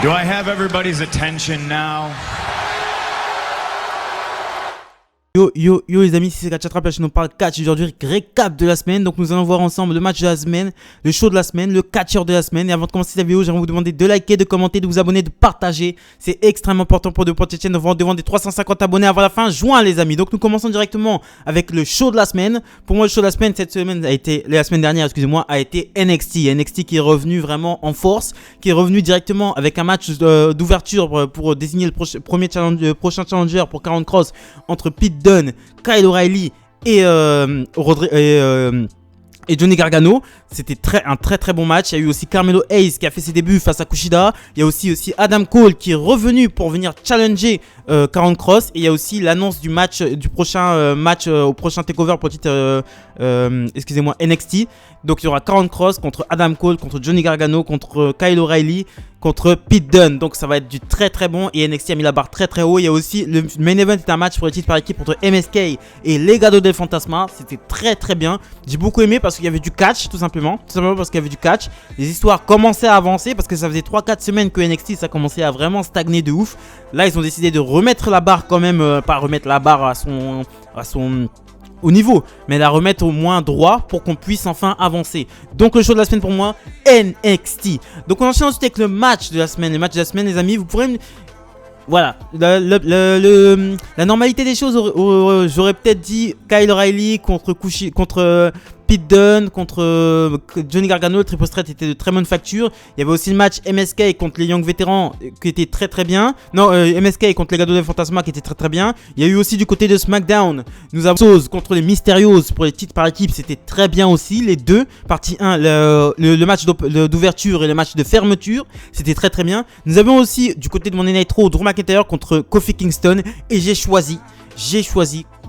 Do I have everybody's attention now? Yo les amis, c'est Catch Attrape, la chaîne où on parle catch. Aujourd'hui, récap de la semaine. Donc nous allons voir ensemble le match de la semaine, le show de la semaine, le catcheur de la semaine. Et avant de commencer cette vidéo, j'aimerais vous demander de liker, de commenter, de vous abonner, de partager. C'est extrêmement important pour cette chaîne. Devant des 350 abonnés avant la fin juin les amis. Donc nous commençons directement avec le show de la semaine. Pour moi le show de la semaine, la semaine dernière excusez-moi, a été NXT qui est revenu vraiment en force, qui est revenu directement avec un match d'ouverture pour désigner le prochain challenger pour Karrion Kross entre Pete Dunne, Kyle O'Reilly et Johnny Gargano. C'était un très bon match. Il y a eu aussi Carmelo Hayes qui a fait ses débuts face à Kushida. Il y a aussi Adam Cole qui est revenu pour venir challenger Karrion Kross. Et il y a aussi l'annonce du match du prochain match au prochain takeover pour le titre NXT. Donc il y aura Karrion Kross contre Adam Cole, contre Johnny Gargano, contre Kyle O'Reilly, contre Pete Dunne. Donc ça va être du très très bon. Et NXT a mis la barre très haut. Il y a aussi le main event, c'est un match pour le titre par équipe entre MSK et Legado del Fantasma. C'était très bien. J'ai beaucoup aimé parce qu'il y avait du catch tout simplement parce qu'il y avait du catch. Les histoires commençaient à avancer parce que ça faisait 3-4 semaines que NXT ça commençait à vraiment stagner de ouf. Là ils ont décidé de remettre la barre quand même, pas remettre la barre à son au niveau, mais la remettre au moins droit pour qu'on puisse enfin avancer. Donc le show de la semaine pour moi, NXT. Donc on enchaîne ensuite avec le match de la semaine. Le match de la semaine les amis, vous pourrez voilà, la normalité des choses, j'aurais peut-être dit Kyle O'Reilly contre Pete Dunne, contre Johnny Gargano. Le triple threat était de très bonne facture. Il y avait aussi le match MSK contre les Young Vétérans qui était très bien. Non, MSK contre les Legado del Fantasma qui était très bien. Il y a eu aussi du côté de SmackDown, nous avons Usos contre les Mysterios pour les titres par équipe. C'était très bien aussi, les deux. Partie 1, le match d'ouverture et le match de fermeture. C'était très bien. Nous avons aussi du côté de Monday Night Raw Drew McIntyre contre Kofi Kingston. Et j'ai choisi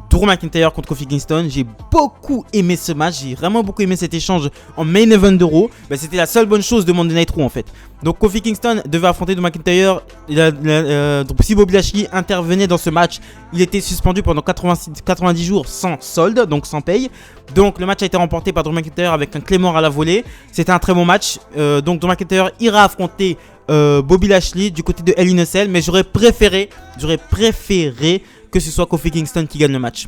Drew McIntyre contre Kofi Kingston. J'ai beaucoup aimé ce match. J'ai vraiment beaucoup aimé cet échange en main event de Raw. C'était la seule bonne chose de Monday Night Raw en fait. Donc Kofi Kingston devait affronter Drew McIntyre. Donc si Bobby Lashley intervenait dans ce match, il était suspendu pendant 90 jours sans solde, donc sans paye. Donc le match a été remporté par Drew McIntyre avec un Claymore à la volée. C'était un très bon match. Donc Drew McIntyre ira affronter Bobby Lashley du côté de Hell in a Cell. Mais j'aurais préféré que ce soit Kofi Kingston qui gagne le match.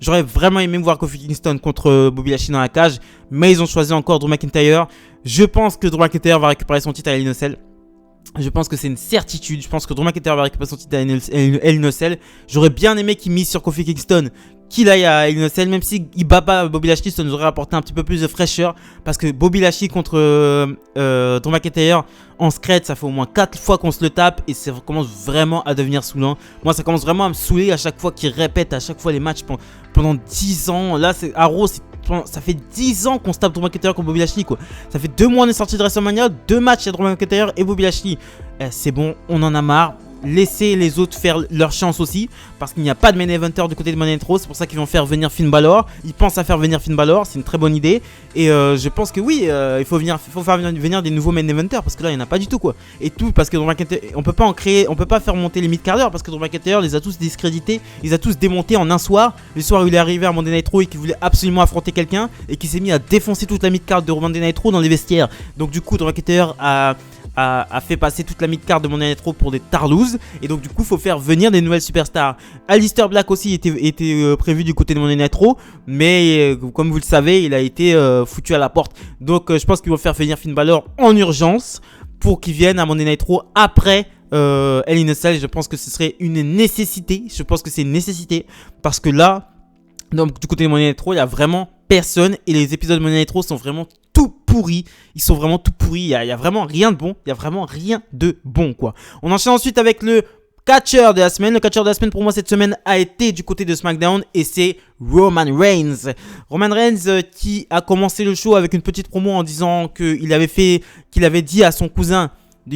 J'aurais vraiment aimé voir Kofi Kingston contre Bobby Lashley dans la cage, mais ils ont choisi encore Drew McIntyre. Je pense que Drew McIntyre va récupérer son titre à Hell in a Cell. Je pense que c'est une certitude. Je pense que Drew McIntyre va récupérer son titre à Hell in a Cell. J'aurais bien aimé qu'il mise sur Kofi Kingston, qu'il aille à Hell in a Cell, même s'il bat pas Bobby Lashley, ça nous aurait apporté un petit peu plus de fraîcheur. Parce que Bobby Lashley contre Drew McIntyre en scred, ça fait au moins 4 fois qu'on se le tape et ça commence vraiment à devenir saoulant. Moi, ça commence vraiment à me saouler à chaque fois qu'il répète à chaque fois les matchs pendant 10 ans. Là, à Raw, ça fait 10 ans qu'on se tape Drew McIntyre contre Bobby Lashley quoi. Ça fait 2 mois on est sorti de WrestleMania, 2 matchs à Drew McIntyre et Bobby Lashley. C'est bon, on en a marre. Laissez les autres faire leur chance aussi, parce qu'il n'y a pas de main eventer du côté de Monday Night Raw. C'est pour ça qu'ils vont faire venir Finn Balor. Ils pensent à faire venir Finn Balor, c'est une très bonne idée. Et je pense que oui, il faut faire venir des nouveaux main eventers, parce que là il n'y en a pas du tout quoi. Et tout parce que Drew McIntyre, on peut pas faire monter les mid-carders, parce que Drew McIntyre les a tous discrédités, ils a tous démontés en un soir. Le soir où il est arrivé à Monday Night Raw et qu'il voulait absolument affronter quelqu'un, et qu'il s'est mis à défoncer toute la mid-card de Monday Night Raw dans les vestiaires. Donc du coup Drew McIntyre a fait passer toute la mid-card de Monday Night Raw pour des tarlouses. Et donc du coup il faut faire venir des nouvelles superstars. Aleister Black aussi était prévu du côté de Monday Night Raw, mais comme vous le savez il a été foutu à la porte. Donc je pense qu'ils vont faire venir Finn Balor en urgence pour qu'il vienne à Monday Night Raw après Hell in a Cell. Je pense que ce serait une nécessité. Je pense que c'est une nécessité parce que là, donc du côté de Monday Night Raw il y a vraiment personne et les épisodes de Monday Night Raw sont vraiment tout pourris. Ils sont vraiment tout pourris. Il y a vraiment rien de bon. Il y a vraiment rien de bon quoi. On enchaîne ensuite avec le catcheur de la semaine. Le catcheur de la semaine pour moi cette semaine a été du côté de SmackDown et c'est Roman Reigns. Roman Reigns qui a commencé le show avec une petite promo en disant qu'il avait dit à son cousin,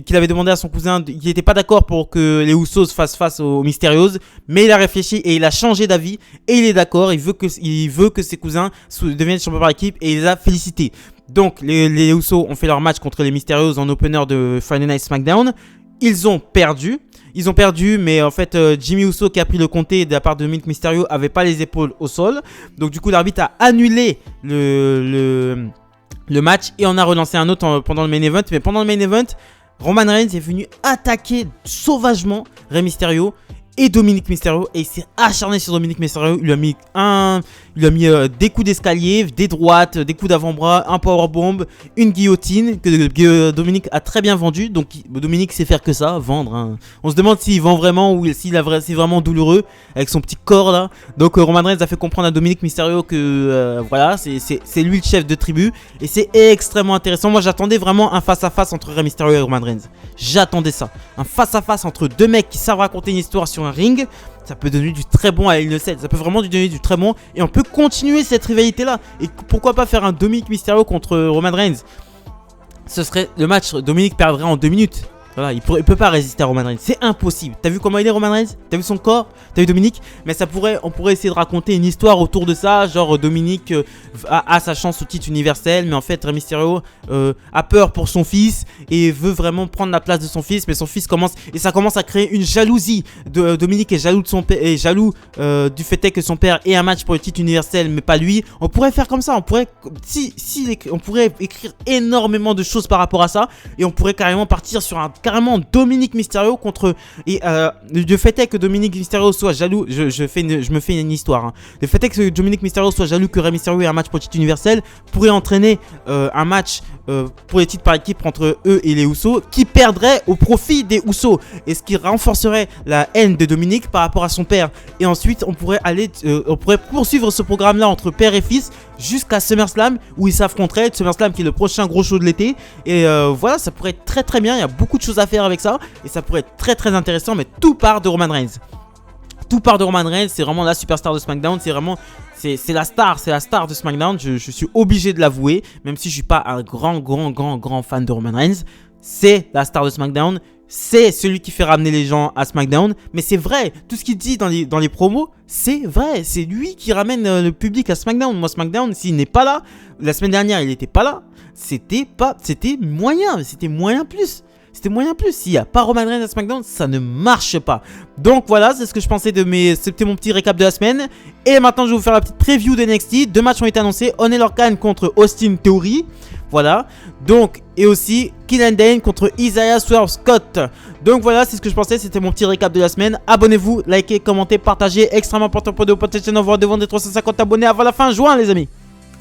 qu'il avait demandé à son cousin qu'il n'était pas d'accord pour que les Usos fassent face aux Mysterios, mais il a réfléchi et il a changé d'avis et il est d'accord. Il veut que ses cousins deviennent champions par équipe et il les a félicités. Donc les Usos ont fait leur match contre les Mysterios en opener de Friday Night SmackDown. Ils ont perdu, mais en fait Jimmy Uso qui a pris le comté de la part de Dominic Mysterio avait pas les épaules au sol. Donc du coup l'arbitre a annulé le match et on a relancé un autre pendant le main event. Mais pendant le main event, Roman Reigns est venu attaquer sauvagement Rey Mysterio et Dominic Mysterio, et il s'est acharné sur Dominic Mysterio. Il lui a mis des coups d'escalier, des droites, des coups d'avant-bras, un powerbomb, une guillotine que Dominic a très bien vendu. Donc Dominic sait faire que ça, vendre, hein. On se demande s'il vend vraiment ou s'il c'est vraiment douloureux avec son petit corps là. Donc Roman Reigns a fait comprendre à Dominic Mysterio que voilà, c'est lui le chef de tribu, et c'est extrêmement intéressant. Moi j'attendais vraiment un face-à-face entre Rey Mysterio et Roman Reigns. J'attendais ça, un face-à-face entre deux mecs qui savent raconter une histoire sur un ring. Ça peut donner du très bon à Hell in a Cell. Ça peut vraiment donner du très bon. Et on peut continuer cette rivalité là. Et pourquoi pas faire un Dominic Mysterio contre Roman Reigns. Ce serait le match. Dominic perdrait en 2 minutes. Voilà, il peut pas résister à Roman Reigns. C'est impossible. T'as vu comment il est, Roman Reigns? T'as vu son corps? T'as vu Dominic? Mais on pourrait essayer de raconter une histoire autour de ça. Genre Dominic a sa chance au titre universel, mais en fait Rey Mysterio a peur pour son fils et veut vraiment prendre la place de son fils. Mais son fils commence à créer une jalousie. Dominic est jaloux de son père, est jaloux du fait que son père ait un match pour le titre universel, mais pas lui. On pourrait faire comme ça. On pourrait écrire énormément de choses par rapport à ça, et on pourrait carrément partir sur carrément Dominic Mysterio contre le fait est que Dominic Mysterio soit jaloux. Je me fais une histoire, hein. Le fait est que Dominic Mysterio soit jaloux que Rey Mysterio ait un match pour le titre universel pourrait entraîner un match pour les titres par équipe entre eux et les Usos, qui perdrait au profit des Usos, et ce qui renforcerait la haine de Dominic par rapport à son père. Et ensuite on pourrait poursuivre ce programme là entre père et fils jusqu'à SummerSlam, où ils s'affronteraient. SummerSlam qui est le prochain gros show de l'été. Et voilà, ça pourrait être très très bien. Il y a beaucoup de choses à faire avec ça, et ça pourrait être très très intéressant. Mais tout part de Roman Reigns. Tout part de Roman Reigns. C'est vraiment la superstar de SmackDown. C'est la star de SmackDown. Je suis obligé de l'avouer, même si je suis pas un grand fan de Roman Reigns. C'est la star de SmackDown. C'est celui qui fait ramener les gens à SmackDown. Mais c'est vrai, tout ce qu'il dit dans les promos, c'est vrai. C'est lui qui ramène le public à SmackDown. Moi, SmackDown, s'il n'est pas là, la semaine dernière, il n'était pas là. C'était moyen. C'était moyen plus. S'il n'y a pas Roman Reigns à SmackDown, ça ne marche pas. Donc voilà, c'est ce que je pensais c'était mon petit récap de la semaine. Et maintenant, je vais vous faire la petite preview de NXT. 2 matchs ont été annoncés. Honey Lorcan contre Austin Theory. Voilà. Donc, et aussi Killian Dane contre Isaiah Swerve Scott. Donc voilà, c'est ce que je pensais. C'était mon petit récap de la semaine. Abonnez-vous, likez, commentez, partagez. Extrêmement important pour de potentiel. On va devant des 350 abonnés avant la fin juin, les amis.